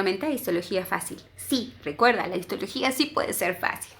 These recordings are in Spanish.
nuevamente a Histología Fácil. Sí, recuerda, la histología sí puede ser fácil.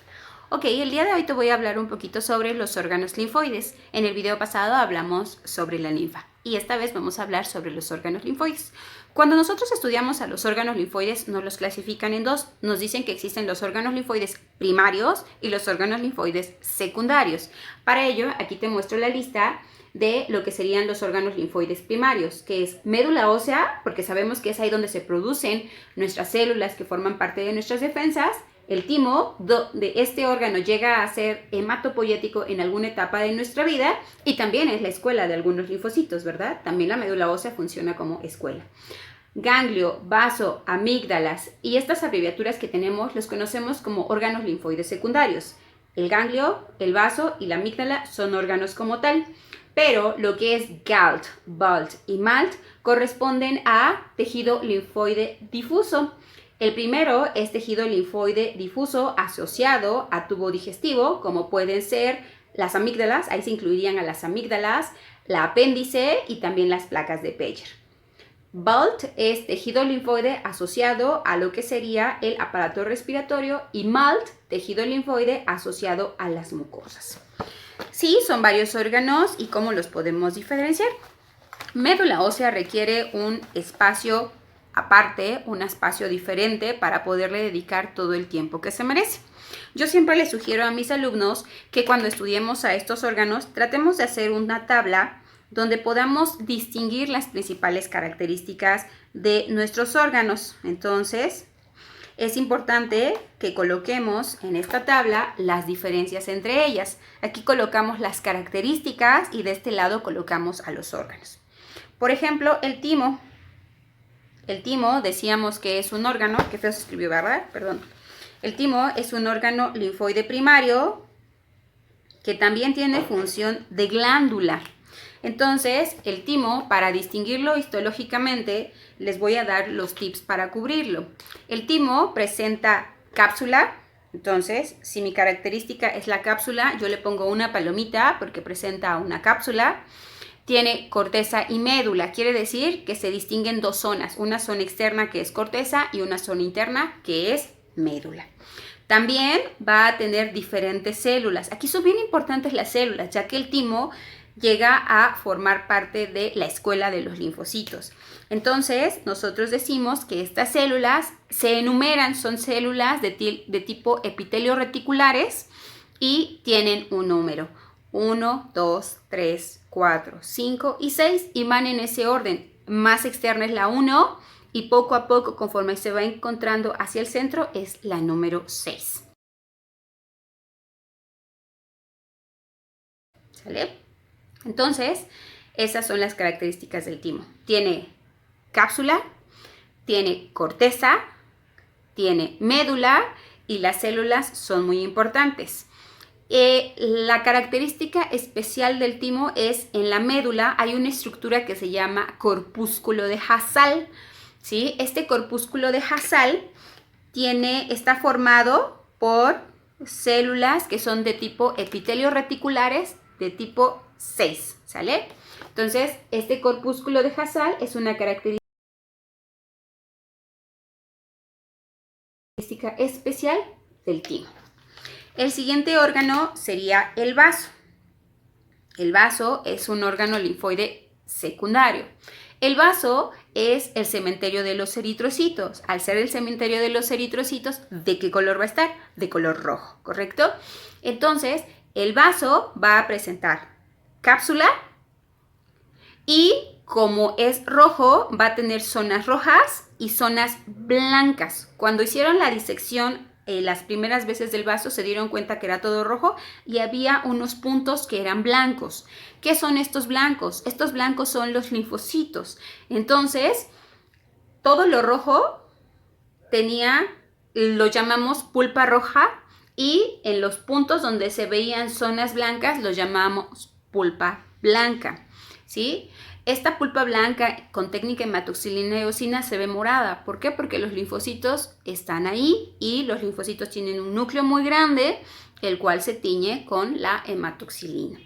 Ok, el día de hoy te voy a hablar un poquito sobre los órganos linfoides. En el video pasado hablamos sobre la linfa y esta vez vamos a hablar sobre los órganos linfoides. Cuando nosotros estudiamos a los órganos linfoides, nos los clasifican en dos. Nos dicen que existen los órganos linfoides primarios y los órganos linfoides secundarios. Para ello, aquí te muestro la lista de lo que serían los órganos linfoides primarios, que es médula ósea, porque sabemos que es ahí donde se producen nuestras células que forman parte de nuestras defensas. El timo de este órgano llega a ser hematopoyético en alguna etapa de nuestra vida y también es la escuela de algunos linfocitos, ¿verdad? También la médula ósea funciona como escuela. Ganglio, vaso, amígdalas y estas abreviaturas que tenemos los conocemos como órganos linfoides secundarios. El ganglio, el vaso y la amígdala son órganos como tal, pero lo que es GALT, BALT y MALT corresponden a tejido linfoide difuso. El primero es tejido linfoide difuso asociado a tubo digestivo, como pueden ser las amígdalas, ahí se incluirían a las amígdalas, la apéndice y también las placas de Peyer. BALT es tejido linfoide asociado a lo que sería el aparato respiratorio y MALT, tejido linfoide asociado a las mucosas. Sí, son varios órganos y ¿cómo los podemos diferenciar? Médula ósea requiere un espacio aparte, un espacio diferente para poderle dedicar todo el tiempo que se merece. Yo siempre les sugiero a mis alumnos que cuando estudiemos a estos órganos tratemos de hacer una tabla donde podamos distinguir las principales características de nuestros órganos. Entonces, es importante que coloquemos en esta tabla las diferencias entre ellas. Aquí colocamos las características y de este lado colocamos a los órganos. Por ejemplo, el timo. El timo decíamos que es un órgano, que feo se escribió, ¿verdad? Perdón. El timo es un órgano linfoide primario que también tiene función de glándula. Entonces, el timo, para distinguirlo histológicamente, les voy a dar los tips para cubrirlo. El timo presenta cápsula. Entonces, si mi característica es la cápsula, yo le pongo una palomita porque presenta una cápsula. Tiene corteza y médula, quiere decir que se distinguen dos zonas, una zona externa que es corteza y una zona interna que es médula. También va a tener diferentes células. Aquí son bien importantes las células, ya que el timo llega a formar parte de la escuela de los linfocitos. Entonces, nosotros decimos que estas células se enumeran, son células de tipo epitelio reticulares y tienen un número. 1, 2, 3, 4, 5 y 6 y van en ese orden. Más externa es la 1 y poco a poco, conforme se va encontrando hacia el centro, es la número 6. ¿Sale? Entonces, esas son las características del timo. Tiene cápsula, tiene corteza, tiene médula y las células son muy importantes. La característica especial del timo es en la médula hay una estructura que se llama corpúsculo de Hasal, ¿sí? Este corpúsculo de Hasal está formado por células que son de tipo epitelio reticulares de tipo 6, ¿sale? Entonces, este corpúsculo de Hasal es una característica especial del timo. El siguiente órgano sería el vaso. El vaso es un órgano linfoide secundario. El vaso es el cementerio de los eritrocitos. Al ser el cementerio de los eritrocitos, ¿de qué color va a estar? De color rojo, ¿correcto? Entonces, el vaso va a presentar cápsula y como es rojo, va a tener zonas rojas y zonas blancas. Cuando hicieron la disección las primeras veces del vaso se dieron cuenta que era todo rojo y había unos puntos que eran blancos. ¿Qué son estos blancos? Estos blancos son los linfocitos. Entonces, todo lo rojo lo llamamos pulpa roja y en los puntos donde se veían zonas blancas los llamamos pulpa blanca, ¿sí? Esta pulpa blanca con técnica hematoxilina y eosina se ve morada. ¿Por qué? Porque los linfocitos están ahí y los linfocitos tienen un núcleo muy grande, el cual se tiñe con la hematoxilina.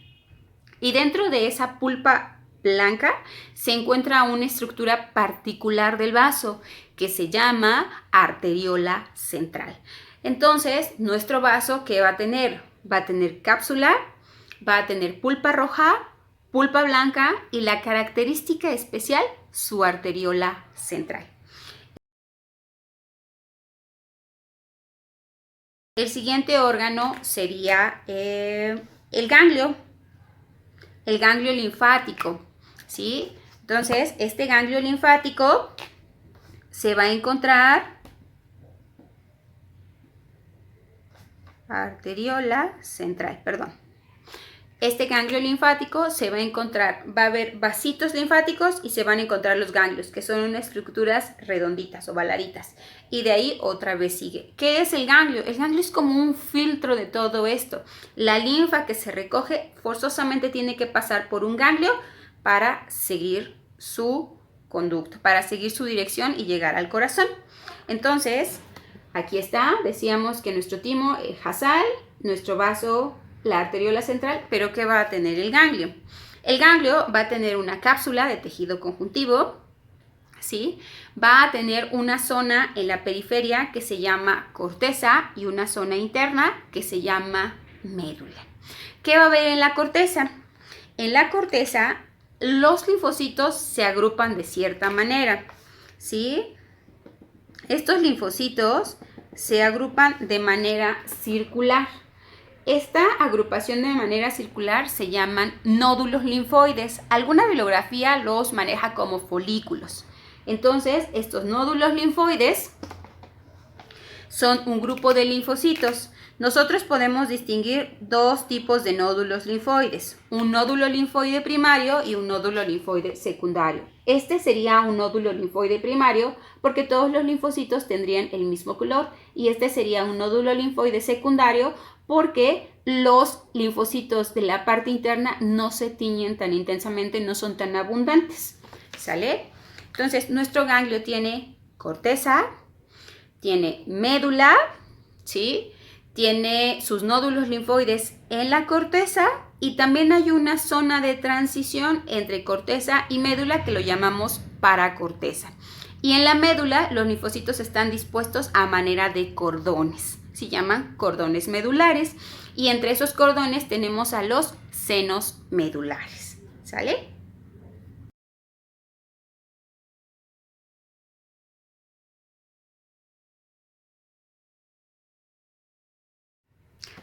Y dentro de esa pulpa blanca se encuentra una estructura particular del vaso que se llama arteriola central. Entonces, nuestro vaso, ¿qué va a tener? Va a tener cápsula, va a tener pulpa roja, pulpa blanca y la característica especial, su arteriola central. El siguiente órgano sería el ganglio linfático, ¿sí? Entonces, este ganglio linfático se va a encontrar arteriola central, perdón. Este ganglio linfático se va a encontrar, va a haber vasitos linfáticos y se van a encontrar los ganglios, que son unas estructuras redonditas, ovaladitas. Y de ahí otra vez sigue. ¿Qué es el ganglio? El ganglio es como un filtro de todo esto. La linfa que se recoge forzosamente tiene que pasar por un ganglio para seguir su conducto, para seguir su dirección y llegar al corazón. Entonces, aquí está, decíamos que nuestro timo, el jasal, nuestro vaso, la arteriola central, pero ¿qué va a tener el ganglio? El ganglio va a tener una cápsula de tejido conjuntivo, ¿sí? Va a tener una zona en la periferia que se llama corteza y una zona interna que se llama médula. ¿Qué va a haber en la corteza? En la corteza, los linfocitos se agrupan de cierta manera, ¿sí? Estos linfocitos se agrupan de manera circular. Esta agrupación de manera circular se llaman nódulos linfoides. Alguna bibliografía los maneja como folículos. Entonces, estos nódulos linfoides son un grupo de linfocitos. Nosotros podemos distinguir dos tipos de nódulos linfoides, un nódulo linfoide primario y un nódulo linfoide secundario. Este sería un nódulo linfoide primario porque todos los linfocitos tendrían el mismo color, y este sería un nódulo linfoide secundario porque los linfocitos de la parte interna no se tiñen tan intensamente, no son tan abundantes, ¿sale? Entonces, nuestro ganglio tiene corteza, tiene médula, ¿sí? Tiene sus nódulos linfoides en la corteza y también hay una zona de transición entre corteza y médula que lo llamamos paracorteza. Y en la médula los linfocitos están dispuestos a manera de cordones, se llaman cordones medulares, y entre esos cordones tenemos a los senos medulares, ¿sale?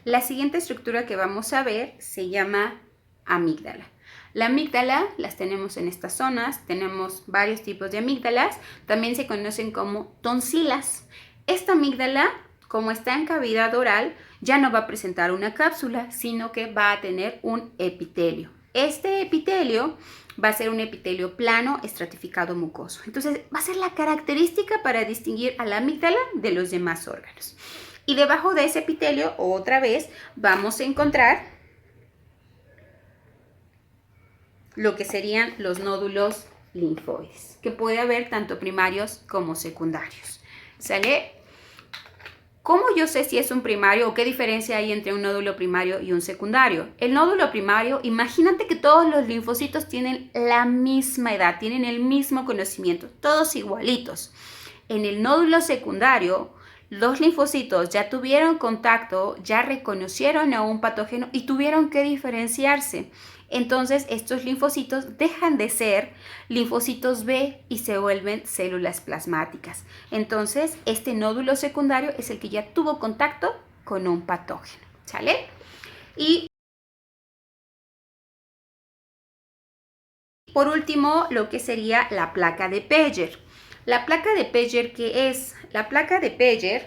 La siguiente estructura que vamos a ver se llama amígdala. La amígdala las tenemos en estas zonas, tenemos varios tipos de amígdalas, también se conocen como tonsilas. Esta amígdala, como está en cavidad oral, ya no va a presentar una cápsula, sino que va a tener un epitelio. Este epitelio va a ser un epitelio plano estratificado mucoso. Entonces va a ser la característica para distinguir a la amígdala de los demás órganos. Y debajo de ese epitelio, otra vez, vamos a encontrar lo que serían los nódulos linfoides, que puede haber tanto primarios como secundarios, ¿sale? ¿Cómo yo sé si es un primario o qué diferencia hay entre un nódulo primario y un secundario? El nódulo primario, imagínate que todos los linfocitos tienen la misma edad, tienen el mismo conocimiento, todos igualitos. En el nódulo secundario, los linfocitos ya tuvieron contacto, ya reconocieron a un patógeno y tuvieron que diferenciarse. Entonces, estos linfocitos dejan de ser linfocitos B y se vuelven células plasmáticas. Entonces, este nódulo secundario es el que ya tuvo contacto con un patógeno, ¿sale? Y por último, lo que sería la placa de Peyer. La placa de Peyer, ¿qué es? La placa de Peyer,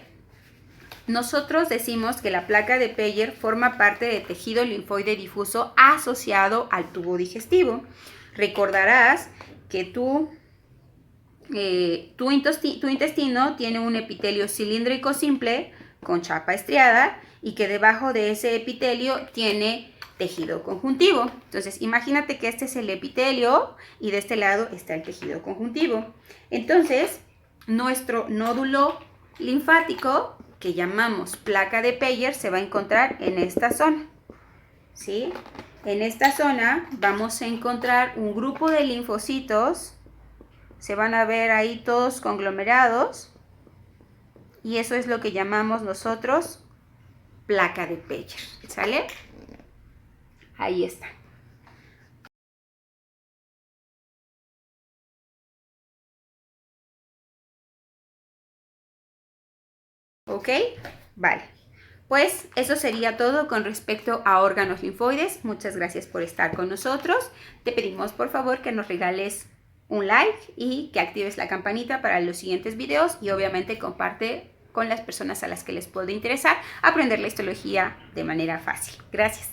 nosotros decimos que la placa de Peyer forma parte del tejido linfoide difuso asociado al tubo digestivo. Recordarás que tu intestino tiene un epitelio cilíndrico simple con chapa estriada y que debajo de ese epitelio tiene tejido conjuntivo. Entonces, imagínate que este es el epitelio y de este lado está el tejido conjuntivo. Entonces, nuestro nódulo linfático, que llamamos placa de Peyer, se va a encontrar en esta zona, ¿sí? En esta zona vamos a encontrar un grupo de linfocitos, se van a ver ahí todos conglomerados. Y eso es lo que llamamos nosotros placa de Peyer, ¿sale? Ahí está. ¿Ok? Vale. Pues eso sería todo con respecto a órganos linfoides. Muchas gracias por estar con nosotros. Te pedimos por favor que nos regales un like y que actives la campanita para los siguientes videos y obviamente comparte con las personas a las que les puede interesar aprender la histología de manera fácil. Gracias.